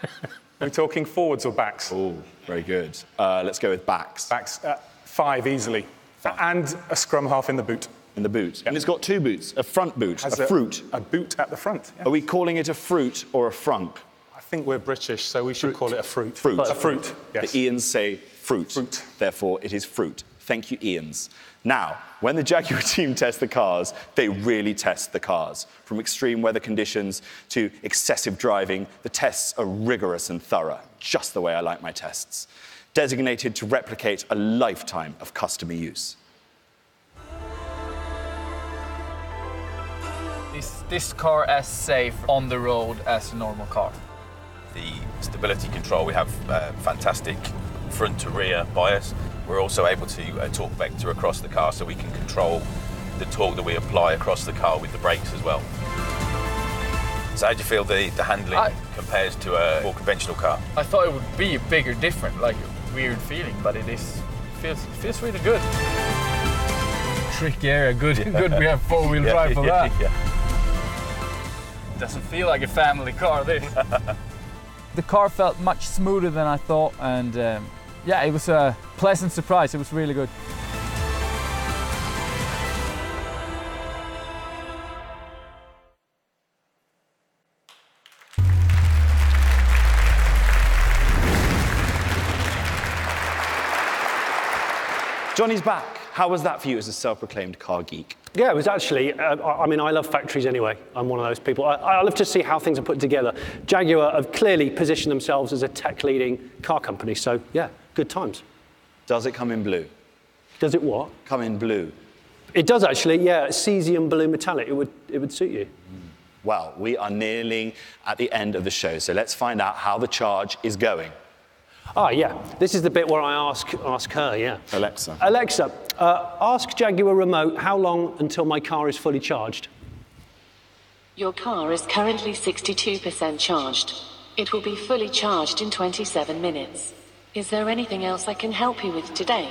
Speaker 20: Are we talking forwards or backs?
Speaker 5: Oh, very good. Let's go with backs.
Speaker 20: Backs. 5 easily. 5. And a scrum half in the boot.
Speaker 5: In the boot. Yep. And it's got 2 boots, a front boot, a fruit.
Speaker 20: A boot at the front. Yeah.
Speaker 5: Are we calling it a fruit or a frunk?
Speaker 20: I think we're British, so we should call it a fruit.
Speaker 5: Fruit.
Speaker 20: A fruit, yes.
Speaker 5: The Ians say fruit. Fruit. Therefore, it is fruit. Thank you, Ians. Now, when the Jaguar team tests the cars, they really test the cars. From extreme weather conditions to excessive driving, the tests are rigorous and thorough, just the way I like my tests. Designated to replicate a lifetime of customer use.
Speaker 21: Is this car as safe on the road as a normal car?
Speaker 22: The stability control, we have fantastic front to rear bias. We're also able to torque vector across the car, so we can control the torque that we apply across the car with the brakes as well. So how do you feel the handling compares to a more conventional car?
Speaker 21: I thought it would be a bigger difference, like a weird feeling, but it feels really good. Tricky area, good we have four-wheel drive for that. Doesn't feel like a family car, this.
Speaker 23: The car felt much smoother than I thought, and yeah, it was a pleasant surprise. It was really good.
Speaker 5: Johnny's back. How was that for you as a self-proclaimed car geek?
Speaker 6: Yeah, it was actually, I mean, I love factories anyway. I'm one of those people. I love to see how things are put together. Jaguar have clearly positioned themselves as a tech-leading car company, so yeah, good times.
Speaker 5: Does it come in blue?
Speaker 6: Does it what?
Speaker 5: Come in blue.
Speaker 6: It does actually, yeah, cesium blue metallic. It would suit you.
Speaker 5: Well, we are nearly at the end of the show, so let's find out how the charge is going.
Speaker 6: Ah, yeah. This is the bit where I ask her, yeah.
Speaker 5: Alexa.
Speaker 6: Alexa, ask Jaguar Remote how long until my car is fully charged.
Speaker 24: Your car is currently 62% charged. It will be fully charged in 27 minutes. Is there anything else I can help you with today?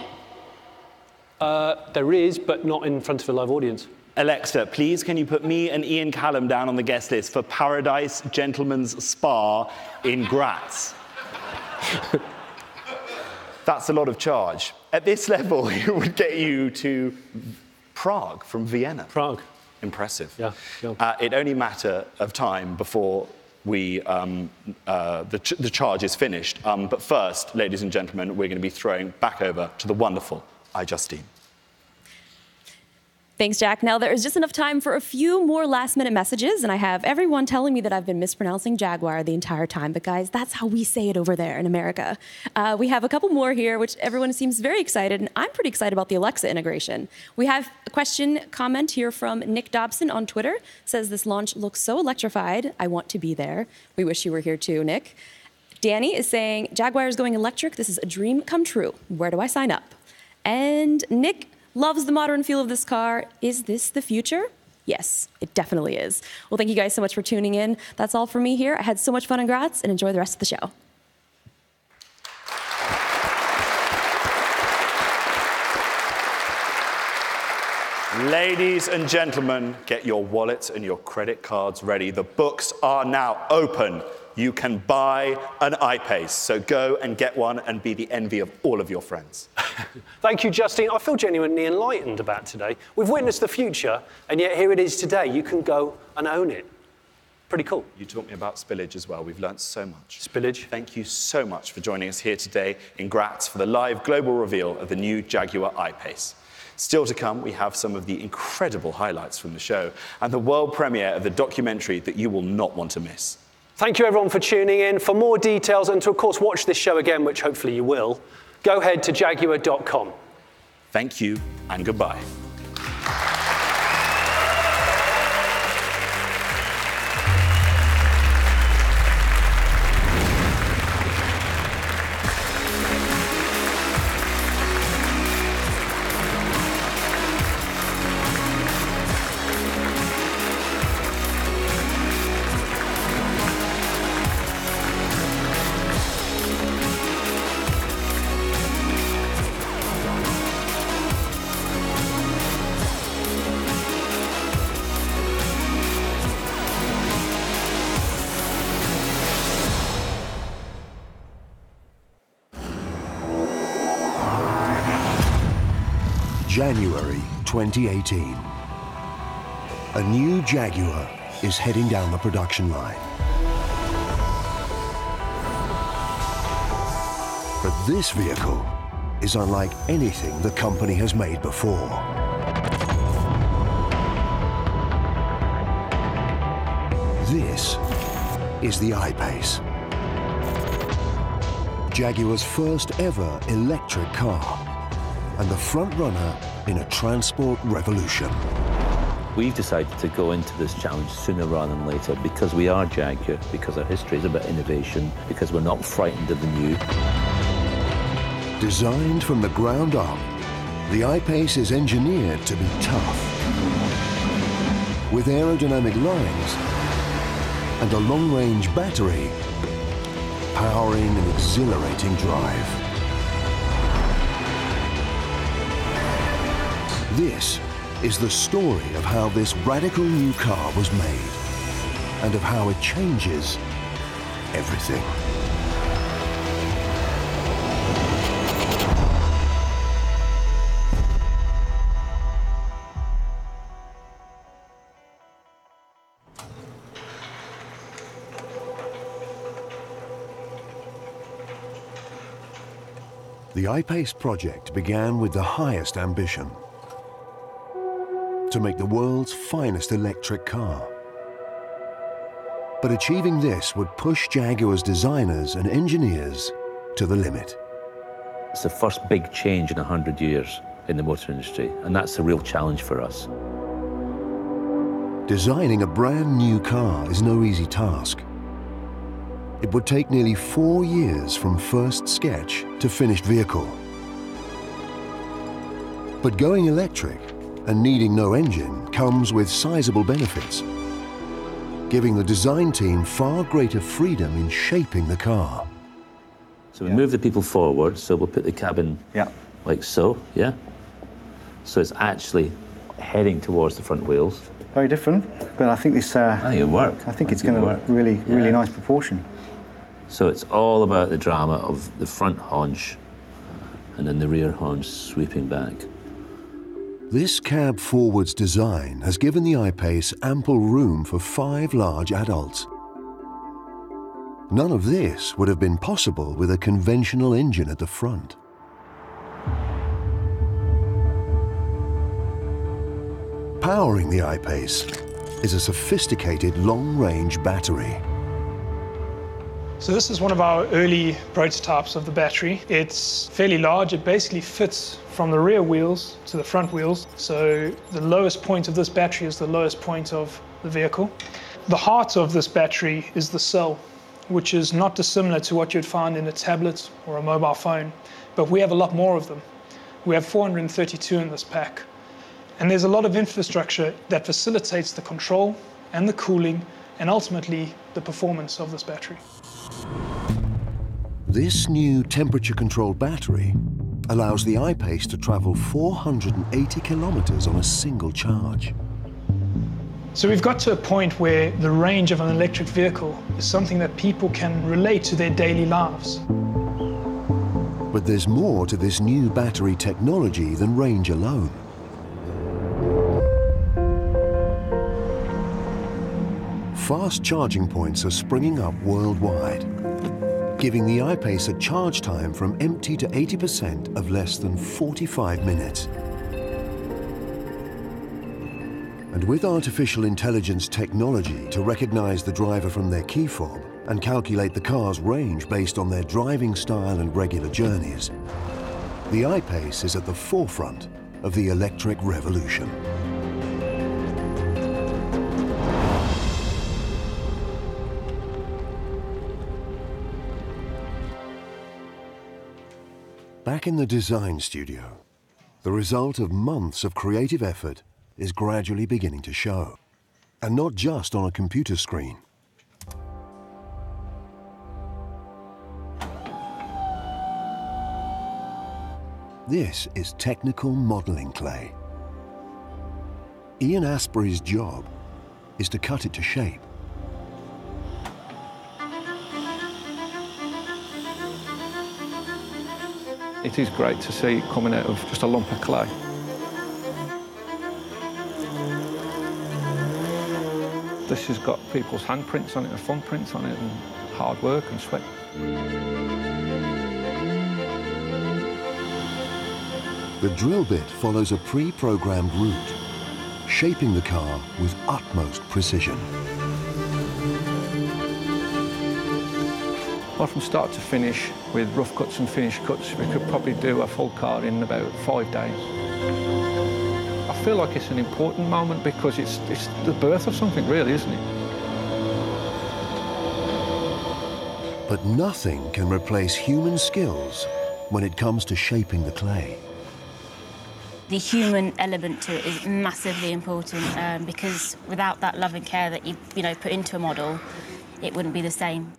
Speaker 6: There is, but not in front of a live audience.
Speaker 5: Alexa, please can you put me and Ian Callum down on the guest list for Paradise Gentlemen's Spa in Graz? That's a lot of charge. At this level, it would get you to Prague from Vienna.
Speaker 6: Prague.
Speaker 5: Impressive.
Speaker 6: Yeah.
Speaker 5: It only a matter of time before we the charge is finished. But first, ladies and gentlemen, we're going to be throwing back over to the wonderful iJustine.
Speaker 7: Thanks, Jack. Now, there is just enough time for a few more last-minute messages, and I have everyone telling me that I've been mispronouncing Jaguar the entire time, but guys, that's how we say it over there in America. We have a couple more here, which everyone seems very excited, and I'm pretty excited about the Alexa integration. We have a comment here from Nick Dobson on Twitter. Says, this launch looks so electrified. I want to be there. We wish you were here too, Nick. Danny is saying, Jaguar is going electric. This is a dream come true. Where do I sign up? And Nick loves the modern feel of this car. Is this the future? Yes, it definitely is. Well, thank you guys so much for tuning in. That's all for me here. I had so much fun in Graz, and enjoy the rest of the show.
Speaker 5: Ladies and gentlemen, get your wallets and your credit cards ready. The books are now open. You can buy an I-PACE, so go and get one and be the envy of all of your friends.
Speaker 6: Thank you, Justine. I feel genuinely enlightened about today. We've witnessed the future, and yet here it is today. You can go and own it. Pretty cool.
Speaker 5: You taught me about spillage as well. We've learnt so much.
Speaker 6: Spillage.
Speaker 5: Thank you so much for joining us here today in Graz for the live global reveal of the new Jaguar I-PACE. Still to come, we have some of the incredible highlights from the show and the world premiere of the documentary that you will not want to miss.
Speaker 6: Thank you, everyone, for tuning in. For more details and to, of course, watch this show again, which hopefully you will, go ahead to Jaguar.com.
Speaker 5: Thank you and goodbye.
Speaker 2: January 2018. A new Jaguar is heading down the production line. But this vehicle is unlike anything the company has made before. This is the I-PACE. Jaguar's first ever electric car, and the front runner in a transport revolution.
Speaker 1: We've decided to go into this challenge sooner rather than later because we are Jaguar, because our history is about innovation, because we're not frightened of the new.
Speaker 2: Designed from the ground up, the I-PACE is engineered to be tough. With aerodynamic lines and a long-range battery powering an exhilarating drive. This is the story of how this radical new car was made and of how it changes everything. The I-PACE project began with the highest ambition: to make the world's finest electric car. But achieving this would push Jaguar's designers and engineers to the limit.
Speaker 1: It's the first big change in 100 years in the motor industry, and that's a real challenge for us.
Speaker 2: Designing a brand new car is no easy task. It would take nearly 4 years from first sketch to finished vehicle. But going electric and needing no engine comes with sizable benefits, giving the design team far greater freedom in shaping the car.
Speaker 1: So we move the people forward, so we'll put the cabin like so, yeah? So it's actually heading towards the front wheels.
Speaker 4: Very different, but I think this...
Speaker 1: I think it'll work.
Speaker 4: I think it's going to really nice proportion.
Speaker 1: So it's all about the drama of the front haunch and then the rear haunch sweeping back.
Speaker 2: This cab forwards design has given the I-PACE ample room for 5 large adults. None of this would have been possible with a conventional engine at the front. Powering the I-PACE is a sophisticated long-range battery.
Speaker 10: So this is one of our early prototypes of the battery. It's fairly large. It basically fits from the rear wheels to the front wheels. So the lowest point of this battery is the lowest point of the vehicle. The heart of this battery is the cell, which is not dissimilar to what you'd find in a tablet or a mobile phone, but we have a lot more of them. We have 432 in this pack. And there's a lot of infrastructure that facilitates the control and the cooling and ultimately the performance of this battery.
Speaker 2: This new temperature-controlled battery allows the I-PACE to travel 480 kilometers on a single charge.
Speaker 10: So we've got to a point where the range of an electric vehicle is something that people can relate to their daily lives.
Speaker 2: But there's more to this new battery technology than range alone. Fast charging points are springing up worldwide, giving the I-PACE a charge time from empty to 80% of less than 45 minutes. And with artificial intelligence technology to recognize the driver from their key fob and calculate the car's range based on their driving style and regular journeys, the I-PACE is at the forefront of the electric revolution. Back in the design studio, the result of months of creative effort is gradually beginning to show, and not just on a computer screen. This is technical modeling clay. Ian Asbury's job is to cut it to shape.
Speaker 8: It is great to see it coming out of just a lump of clay. This has got people's handprints on it and thumbprints on it and hard work and sweat.
Speaker 2: The drill bit follows a pre-programmed route, shaping the car with utmost precision.
Speaker 8: Well, from start to finish, with rough cuts and finish cuts, we could probably do a full car in about 5 days. I feel like it's an important moment because it's the birth of something, really, isn't it?
Speaker 2: But nothing can replace human skills when it comes to shaping the clay.
Speaker 9: The human element to it is massively important because without that love and care that you put into a model, it wouldn't be the same.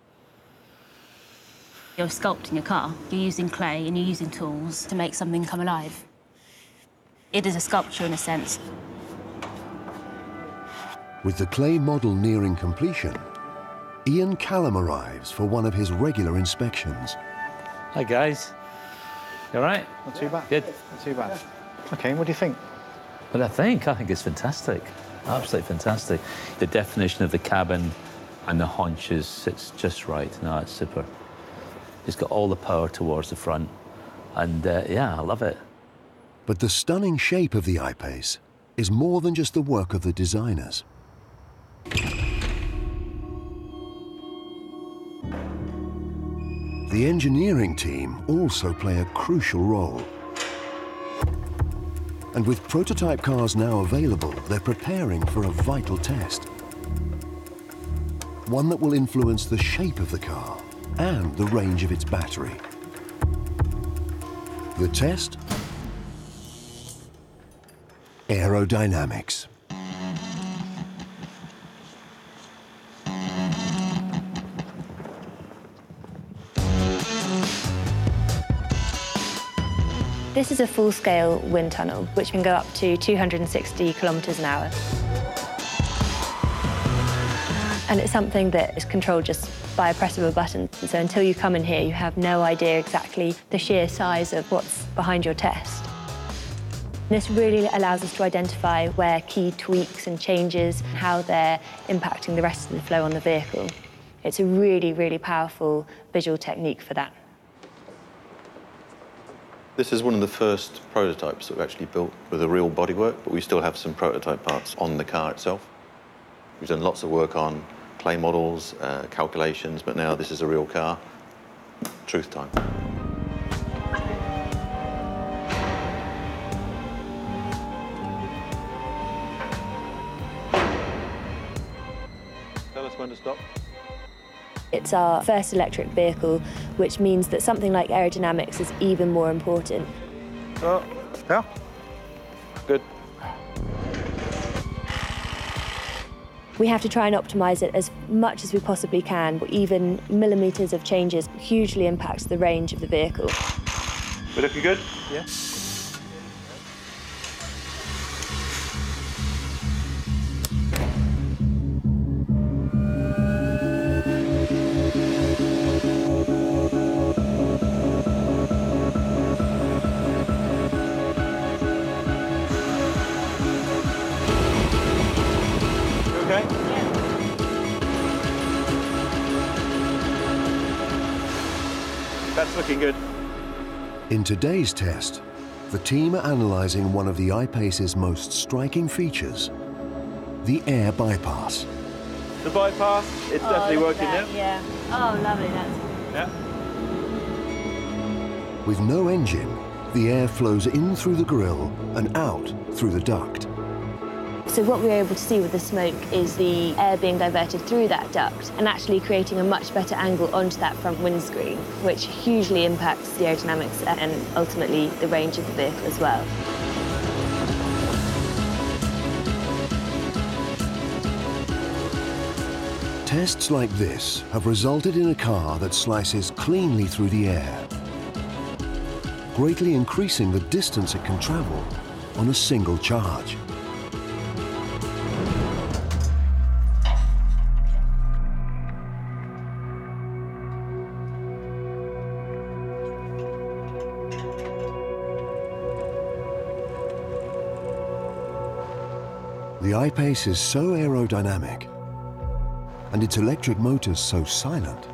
Speaker 9: You're sculpting a car, you're using clay and you're using tools to make something come alive. It is a sculpture in a sense.
Speaker 2: With the clay model nearing completion, Callum arrives for one of his regular inspections.
Speaker 1: Hi guys, you all right?
Speaker 4: Not too bad.
Speaker 1: Good.
Speaker 4: Not too bad. Okay, what do you think?
Speaker 1: Well, I think it's fantastic, absolutely fantastic. The definition of the cabin and the haunches sits just right. No, it's super. It's got all the power towards the front, and yeah, I love it.
Speaker 2: But the stunning shape of the I-PACE is more than just the work of the designers. The engineering team also play a crucial role. And with prototype cars now available, they're preparing for a vital test. One that will influence the shape of the car and the range of its battery. The test? Aerodynamics.
Speaker 11: This is a full-scale wind tunnel, which can go up to 260 kilometers an hour. And it's something that is controlled just by a press of a button. So until you come in here, you have no idea exactly the sheer size of what's behind your test. This really allows us to identify where key tweaks and changes, how they're impacting the rest of the flow on the vehicle. It's a really, really powerful visual technique for that.
Speaker 13: This is one of the first prototypes that we actually built with a real bodywork, but we still have some prototype parts on the car itself. We've done lots of work on clay models, calculations, but now this is a real car. Truth time. Tell us when to stop.
Speaker 11: It's our first electric vehicle, which means that something like aerodynamics is even more important.
Speaker 13: Oh, yeah. Good.
Speaker 11: We have to try and optimise it as much as we possibly can. Even millimetres of changes hugely impacts the range of the vehicle.
Speaker 5: We're looking good?
Speaker 6: Yeah.
Speaker 5: That's looking good.
Speaker 2: In today's test, the team are analysing one of the I-PACE's most striking features, the air bypass.
Speaker 5: The bypass, it's definitely working now.
Speaker 11: Yeah. Oh, lovely, that's...
Speaker 5: Yeah.
Speaker 2: With no engine, the air flows in through the grille and out through the duct.
Speaker 11: So what we're able to see with the smoke is the air being diverted through that duct and actually creating a much better angle onto that front windscreen, which hugely impacts the aerodynamics and ultimately the range of the vehicle as well.
Speaker 2: Tests like this have resulted in a car that slices cleanly through the air, greatly increasing the distance it can travel on a single charge. The I-PACE is so aerodynamic and its electric motors so silent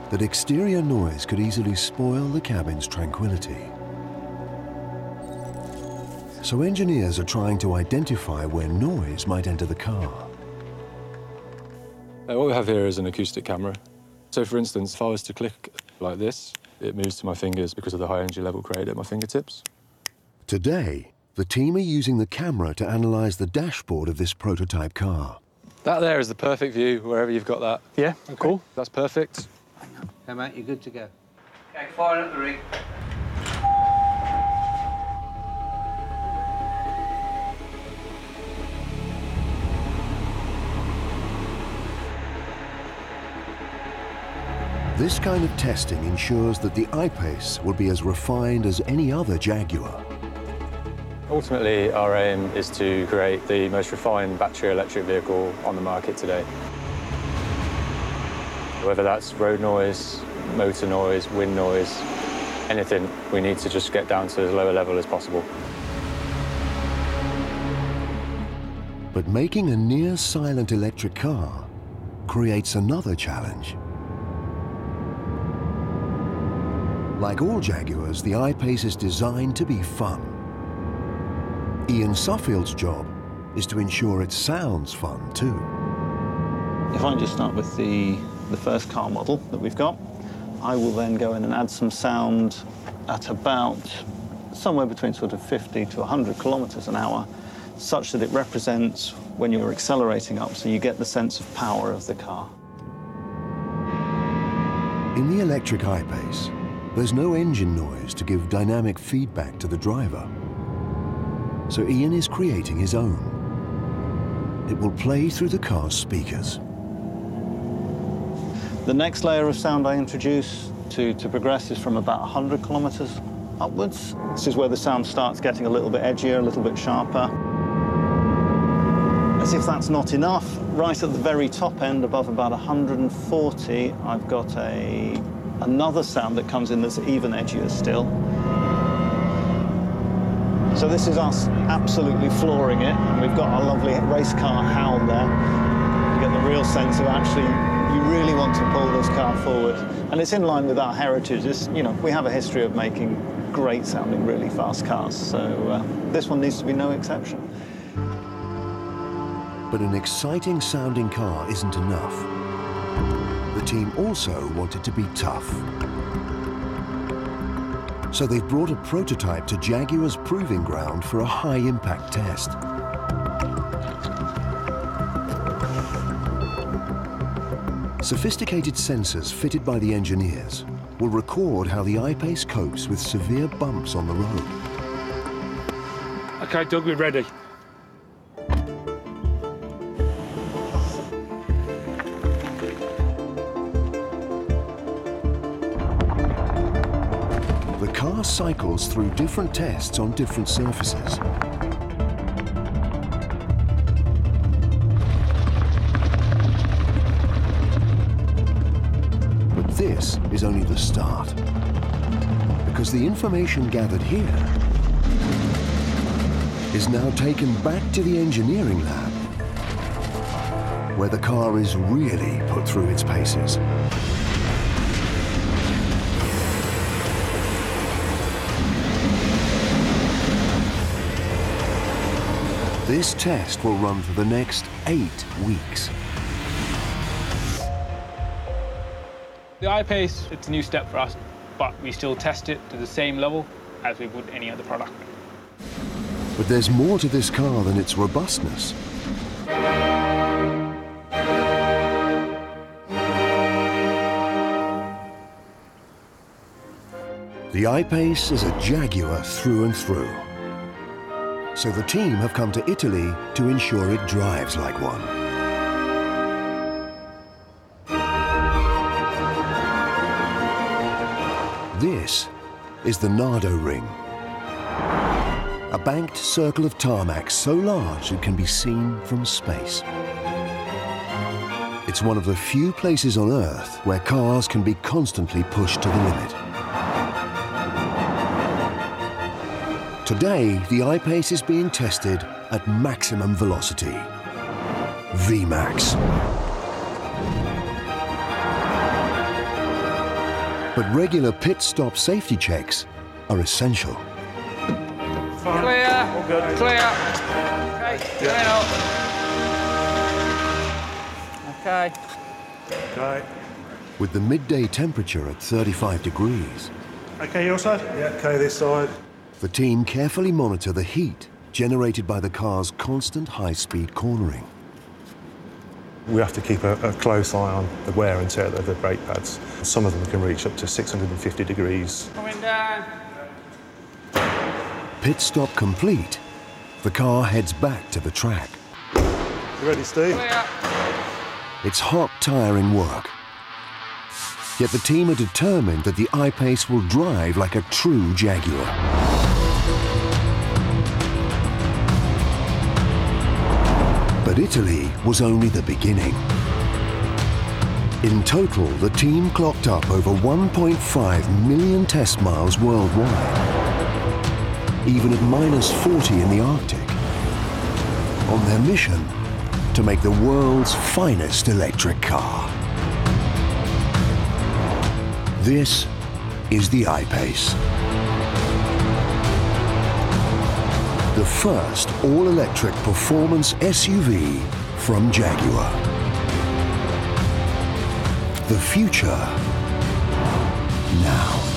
Speaker 2: that exterior noise could easily spoil the cabin's tranquility. So engineers are trying to identify where noise might enter the car.
Speaker 12: What we have here is an acoustic camera. So for instance, if I was to click like this, it moves to my fingers because of the high energy level created at my fingertips.
Speaker 2: Today, the team are using the camera to analyse the dashboard of this prototype car.
Speaker 12: That there is the perfect view, wherever you've got that.
Speaker 6: Yeah,
Speaker 12: okay.
Speaker 6: Cool.
Speaker 12: That's perfect.
Speaker 14: Okay, mate, you're good to go.
Speaker 15: Okay, fire up the rig.
Speaker 2: This kind of testing ensures that the I-PACE will be as refined as any other Jaguar.
Speaker 12: Ultimately, our aim is to create the most refined battery electric vehicle on the market today. Whether that's road noise, motor noise, wind noise, anything, we need to just get down to as low a level as possible.
Speaker 2: But making a near-silent electric car creates another challenge. Like all Jaguars, the I-PACE is designed to be fun. Ian Suffield's job is to ensure it sounds fun too.
Speaker 4: If I just start with the first car model that we've got, I will then go in and add some sound at about somewhere between sort of 50 to 100 kilometers an hour, such that it represents when you're accelerating up, so you get the sense of power of the car.
Speaker 2: In the electric I-PACE, there's no engine noise to give dynamic feedback to the driver. So Ian is creating his own. It will play through the car's speakers.
Speaker 4: The next layer of sound I introduce to progress is from about 100 kilometers upwards. This is where the sound starts getting a little bit edgier, a little bit sharper. As if that's not enough, right at the very top end, above about 140, I've got another sound that comes in that's even edgier still. So this is us absolutely flooring it, and we've got our lovely race car howl there. You get the real sense of actually, you really want to pull this car forward. And it's in line with our heritage. You know, we have a history of making great sounding, really fast cars, so this one needs to be no exception.
Speaker 2: But an exciting sounding car isn't enough. The team also wanted to be tough. So they've brought a prototype to Jaguar's proving ground for a high-impact test. Sophisticated sensors fitted by the engineers will record how the I-PACE copes with severe bumps on the road.
Speaker 8: OK, Doug, we're ready.
Speaker 2: car cycles through different tests on different surfaces. But this is only the start, because the information gathered here is now taken back to the engineering lab, where the car is really put through its paces. This test will run for the next 8 weeks.
Speaker 3: The I-PACE, it's a new step for us, but we still test it to the same level as we would any other product.
Speaker 2: But there's more to this car than its robustness. The I-PACE is a Jaguar through and through. So the team have come to Italy to ensure it drives like one. This is the Nardo Ring, a banked circle of tarmac so large it can be seen from space. It's one of the few places on Earth where cars can be constantly pushed to the limit. Today, the I-PACE is being tested at maximum velocity, VMAX. But regular pit stop safety checks are essential.
Speaker 3: Clear. All good. Clear. Okay. Yeah. Okay.
Speaker 2: Okay. With the midday temperature at 35 degrees.
Speaker 16: Okay, your side? Yeah, okay, this side.
Speaker 2: The team carefully monitor the heat generated by the car's constant high-speed cornering.
Speaker 16: We have to keep a close eye on the wear and tear of the brake pads. Some of them can reach up to 650 degrees.
Speaker 3: Coming down.
Speaker 2: Pit stop complete, the car heads back to the track.
Speaker 16: You ready, Steve?
Speaker 3: Clear.
Speaker 2: It's hot, tiring work. Yet the team are determined that the I-PACE will drive like a true Jaguar. But Italy was only the beginning. In total, the team clocked up over 1.5 million test miles worldwide, even at -40 in the Arctic, on their mission to make the world's finest electric car. This is the I-PACE. The first all-electric performance SUV from Jaguar. The future now.